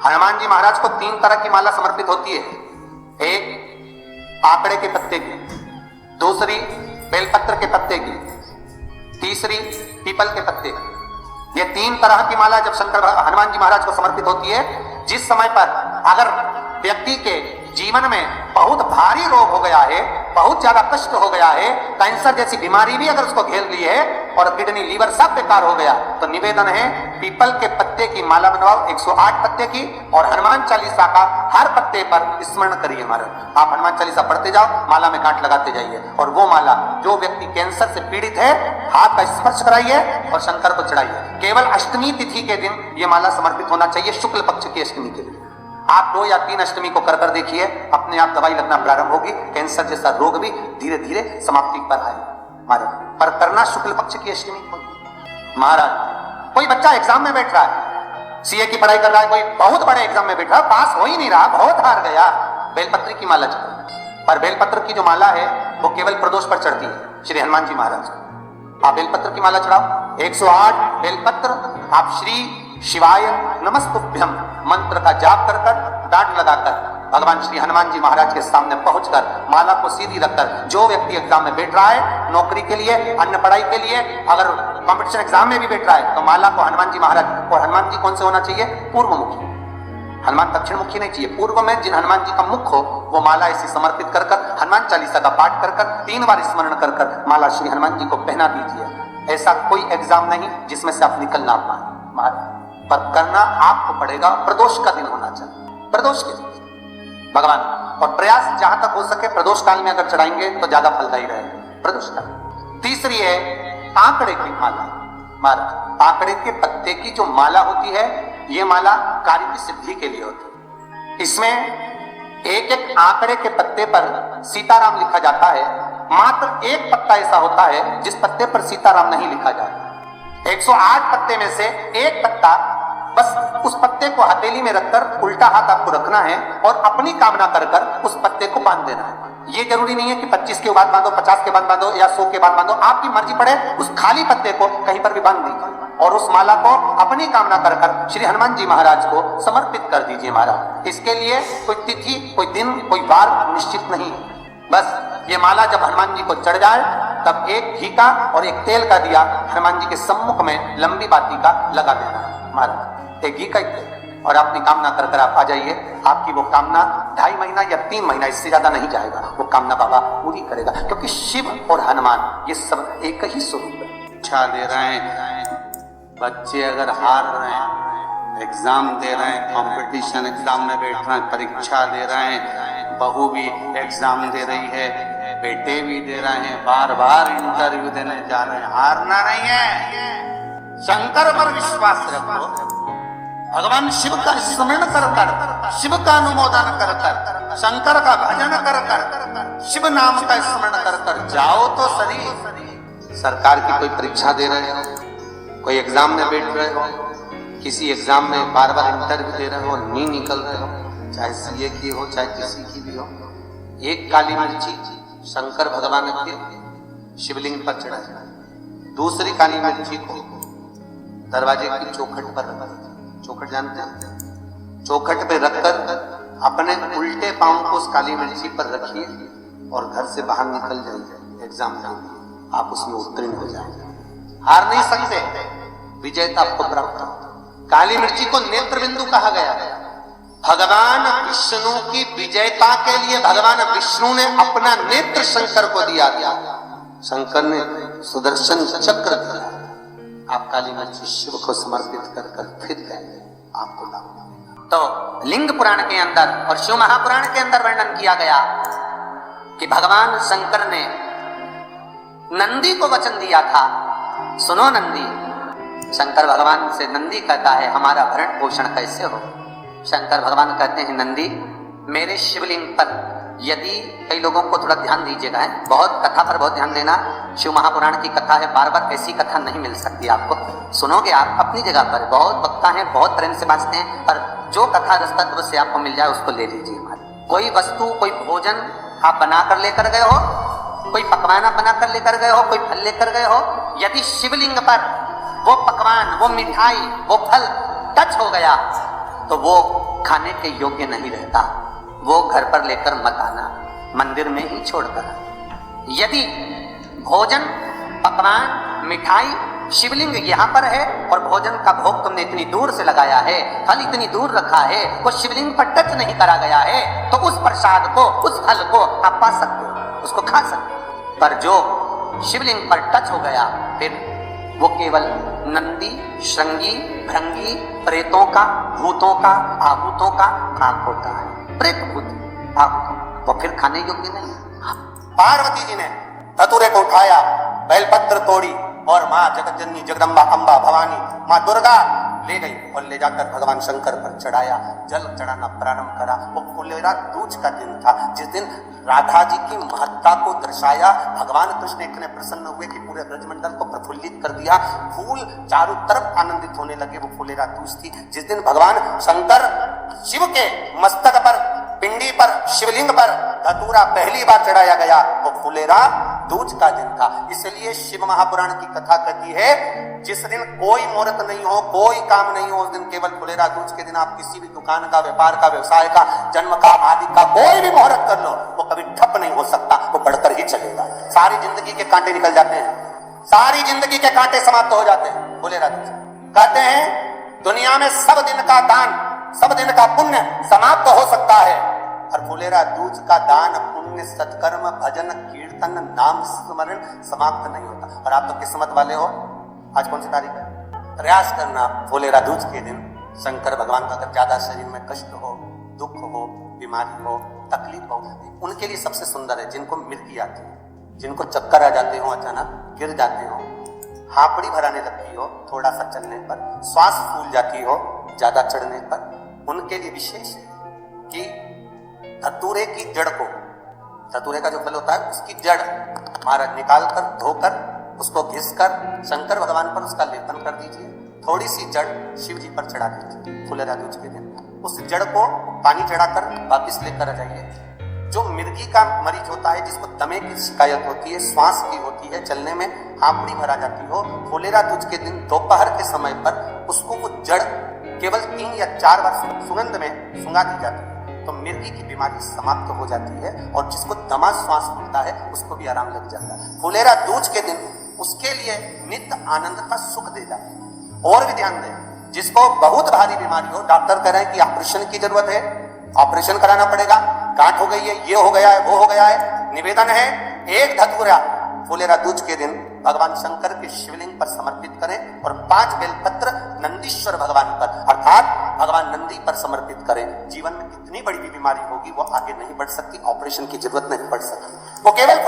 हनुमान जी महाराज को 3 तरह की माला समर्पित होती है। एक आकड़े के पत्ते की, दूसरी बेलपत्र के पत्ते की, तीसरी पीपल के पत्ते की। ये 3 तरह की माला जब हनुमान जी महाराज को समर्पित होती है, जिस समय पर अगर व्यक्ति के जीवन में बहुत भारी रोग हो गया है, बहुत ज्यादा कष्ट हो गया है, कैंसर जैसी बीमारी भी अगर उसको घेर ली है और किडनी लीवर सब बेकार हो गया, तो निवेदन है पीपल के पत्ते की माला बनवाओ 108 पत्ते की, और हनुमान चालीसा का हर पत्ते पर स्मरण करिए महाराज। आप हनुमान चालीसा पढ़ते जाओ, माला में गांठ लगाते जाइए, और वो माला जो व्यक्ति कैंसर से पीड़ित है हाथ का स्पर्श कराइए और शंकर को चढ़ाइए। केवल अष्टमी तिथि के दिन ये माला समर्पित होना चाहिए, शुक्ल पक्ष की अष्टमी के दिन। आप 2 या 3 अष्टमी को कर देखिए, अपने आप दवाई लगना प्रारंभ होगी, कैंसर जैसा रोग भी धीरे धीरे समाप्ति पर आए महाराज। पर करना शुक्ल पक्ष की अष्टमी को। महाराज कोई बच्चा एग्जाम में बैठ रहा है, सीए की पढ़ाई कर रहा है, कोई बहुत बड़े एग्जाम में बैठ रहा, पास हो ही नहीं रहा, बहुत हार गया, बेलपत्र की माला चढ़ाई। पर बेलपत्र की जो माला है वो केवल प्रदोष पर चढ़ती है श्री हनुमान जी महाराज। आप बेलपत्र की माला चढ़ाओ, 108 बेलपत्र आप श्री शिवाय नमस्तुभ्यम मंत्र का जाप कर डांट लगाकर भगवान श्री हनुमान जी महाराज के सामने पहुंचकर माला को सीधी रखकर, जो व्यक्ति एग्जाम में बैठ रहा है नौकरी के लिए, अन्य पढ़ाई के लिए, अगर कंपटीशन एग्जाम में भी बैठ रहा है, तो माला को हनुमान जी महाराज, और हनुमान जी कौन से होना चाहिए? पूर्वमुखी। हनुमान दक्षिण मुखी नहीं चाहिए, पूर्व में जिन हनुमान जी का मुख हो वो माला ऐसी समर्पित कर हनुमान चालीसा का पाठ कर 3 बार स्मरण कर माला श्री हनुमान जी को पहना दीजिए। ऐसा कोई एग्जाम नहीं जिसमें से आप निकल ना पाए महाराज, पर करना आपको पड़ेगा। प्रदोष का दिन होना चाहिए, प्रदोष के दिन भगवान, और प्रयास जहां तक हो सके प्रदोष काल में अगर चढ़ाएंगे तो ज्यादा फलदायी रहेगा प्रदोष काल। तीसरी है आंकड़े की माला महाराज। आंकड़े के पत्ते की जो माला होती है, ये माला कार्य की सिद्धि के लिए होती है। इसमें एक आंकड़े के पत्ते पर सीताराम लिखा जाता है, मात्र एक पत्ता ऐसा होता है जिस पत्ते पर सीताराम नहीं लिखा जाता। 108 पत्ते में से एक पत्ता, बस उस पत्ते को हथेली में रखकर उल्टा हाथ आपको रखना है और अपनी कामना कर उस पत्ते को बांध देना है। ये जरूरी नहीं है कि 25 के बाद बांधो, 50 के बाद बांधो या 100 के बाद बांधो, आपकी मर्जी पड़े। उस खाली पत्ते को कहीं पर भी बांध दीजिए और उस माला को अपनी कामना कर श्री हनुमान जी महाराज को समर्पित कर दीजिए महाराज। इसके लिए कोई तिथि, कोई दिन, कोई वार निश्चित नहीं, बस ये माला जब हनुमान जी को चढ़ जाए तब एक घी का और एक तेल का दिया हनुमान जी के सम्मुख में लंबी बाती का लगा देना महाराज, एक घी का एक तेल, और अपनी कामना कर आप आ जाइए। आपकी वो कामना 2.5 महीना या 3 महीना, इससे ज्यादा नहीं जाएगा, वो कामना बाबा पूरी करेगा, क्योंकि शिव और हनुमान ये सब एक ही स्वरूप है। इच्छा दे रहे हैं बच्चे, अगर हार रहे हैं, एग्जाम दे रहे हैं, कंपटीशन एग्जाम में बैठ रहे हैं, परीक्षा दे रहे हैं, बहू भी एग्जाम दे रही है, बेटे भी दे रहे हैं, बार बार इंटरव्यू देने जा रहे हैं, हारना नहीं है। शंकर पर विश्वास रखो, भगवान शिव का स्मरण कर शिव का अनुमोदन कर शंकर का भजन कर शिव नाम का स्मरण कर जाओ तो सही। सरकार की कोई परीक्षा दे रहे हो, कोई एग्जाम में बैठ रहे हो, किसी एग्जाम में बार बार इंटरव्यू दे रहे हो, नहीं निकल रहे हो, चाहे सीए की हो चाहे किसी की भी हो, एक काली मिर्ची शंकर भगवान के शिवलिंग पर चढ़ाई, दूसरी काली मिर्ची को दरवाजे की चौखट पर रख, चौखट जानते हैं, चौखट पे रखकर अपने उल्टे पांव को उस काली मिर्ची पर रखिए और घर से बाहर निकल जाइए एग्जाम के लिए, आप उसमें उत्तीर्ण हो जाएंगे। हार नहीं सकते, विजेता आपको प्राप्त हो। काली मिर्ची को नेत्र बिंदु कहा गया। भगवान विष्णु की विजयता के लिए भगवान विष्णु ने अपना नेत्र शंकर को दिया था, शंकर ने सुदर्शन चक्र दिया। आप काली मिर्ची शिव को समर्पित कर फिर जाएंगे, आपको लाभ। तो लिंग पुराण के अंदर और शिव महापुराण के अंदर वर्णन किया गया कि भगवान शंकर ने नंदी को वचन दिया था, सुनो नंदी। शंकर भगवान से नंदी कहता है हमारा भरण पोषण कैसे हो। शंकर भगवान कहते हैं नंदी, मेरे शिवलिंग पर यदि, कई लोगों को थोड़ा ध्यान दीजिएगा, बहुत कथा पर बहुत ध्यान देना, शिव महापुराण की कथा है, बार बार ऐसी कथा नहीं मिल सकती आपको। सुनोगे आप अपनी जगह पर, बहुत वक्ता है, बहुत प्रेम से बांचते हैं, पर जो कथा रसतत्व से आपको मिल जाए उसको ले लीजिए। कोई वस्तु, कोई भोजन आप बना कर लेकर गए हो, कोई पकवान आप बना कर लेकर गए हो, कोई फल लेकर गए हो, यदि शिवलिंग पर वो पकवान, वो मिठाई, वो फल टच हो गया तो वो खाने के योग्य नहीं रहता, वो घर पर लेकर मत आना, मंदिर में ही छोड़कर आना। यदि भोजन, पकवान, मिठाई, शिवलिंग यहाँ पर है और भोजन का भोग तुमने इतनी दूर से लगाया है, फल इतनी दूर रखा है, वो शिवलिंग पर टच नहीं करा गया है, तो उस प्रसाद को, उस फल को आप पा सकते हो, उसको खा सकते हो। पर जो शिवलिंग पर टच हो गया, फिर वो केवल नंदी, श्रृंगी, भृंगी, प्रेतों का, भूतों का, आभूतों का भाग होता है। प्रेत भूत भाग, वो फिर खाने योग्य नहीं। पार्वती जी ने धतूरे को उठाया, बेलपत्र तोड़ी और माँ जगतजननी, जगदम्बा, अम्बा, भवानी, माँ दुर्गा ले गई और ले जाकर भगवान शंकर पर चढ़ाया, जल चढ़ाना प्रारंभ करा। वो फुलेरा दूज का दिन था, जिस दिन राधा जी की महत्ता को दर्शाया। भगवान कृष्ण इतने प्रसन्न हुए कि पूरे ब्रजमंडल को प्रफुल्लित कर दिया, फूल चारों तरफ आनंदित होने लगे। वो फुलेरा दूज थी, जिस दिन भगवान शंकर शिव के मस्तक पर, पिंडी पर, शिवलिंग पर धतूरा पहली बार चढ़ाया गया, वो फुलेरा दूज का दिन था। इसलिए शिव महापुराण की कथा कहती है, जिस दिन कोई मुहूर्त नहीं हो, कोई काम नहीं हो, उस दिन केवल फुलेरा दूज के दिन आप किसी भी दुकान का, व्यापार का, व्यवसाय का, जन्म का, आदि का कोई भी मुहूर्त कर लो, वो कभी ठप नहीं हो सकता, वो बढ़कर ही चलेगा। सारी जिंदगी के कांटे निकल जाते हैं, सारी जिंदगी के कांटे समाप्त हो जाते हैं फुलेरा दूज। कहते हैं दुनिया में सब दिन का दान, सब दिन का पुण्य समाप्त हो सकता है, और फुलेरा दूज का दान, पुण्य, सत्कर्म, भजन, कीर्तन, नाम स्मरण समाप्त नहीं होता। और आप तो किस्मत वाले हो, आज कौन सी तारीख है? प्रयास करना फुलेरा दूज के दिन शंकर भगवान का अगर ज्यादा शरीर में कष्ट हो, दुख हो, बीमारी हो, तकलीफ हो, उनके लिए सबसे सुंदर है जिनको मिर्गी आती है, जिनको चक्कर आ जाते हो, अचानक गिर जाते हो, हापड़ी भराने लगती हो थोड़ा सा चलने पर, श्वास फूल जाती हो ज्यादा चढ़ने पर, उनके लिए विशेष कि धतूरे की जड़ को, धतूरे का जो फल होता है उसकी जड़ महाराज निकाल कर, धोकर, उसको घिसकर शंकर भगवान पर उसका लेपन कर दीजिए। थोड़ी सी जड़ शिव जी पर चढ़ा दीजिए फुलेरा दूज के दिन। उस जड़ को पानी चढ़ाकर वापिस लेकर आ जाइए। जो मिर्गी का मरीज होता है, जिसको दमे की शिकायत होती है, श्वास की होती है, चलने में हापड़ी भरा जाती हो, फुलेरा दूज के दिन दोपहर के समय पर उसको वो जड़ केवल 3 या 4 बार सुगंध में सुंगा दी जाती है, तो मिर्गी की बीमारी समाप्त हो जाती है, और जिसको दमा श्वास फूलता है उसको भी आराम लग जाता है। फुलेरा दूज के दिन उसके लिए नित्य आनंद का सुख देगा। और भी ध्यान दें, जिसको बहुत भारी बीमारी हो, डॉक्टर कह रहे हैं कि ऑपरेशन की जरूरत है, ऑपरेशन कराना पड़ेगा, गांठ हो गई है, ये हो गया है, वो हो गया है, निवेदन है एक धतूरा फुलेरा दूज के दिन भगवान शंकर के शिवलिंग पर समर्पित करें, और 5 बेलपत्र नंदीश्वर भगवान पर अर्थात भगवान नंदी पर समर्पित करें। जीवन में कितनी बड़ी भी बीमारी होगी वो आगे नहीं बढ़ सकती, ऑपरेशन की जरूरत नहीं पड़ सकती, वो केवल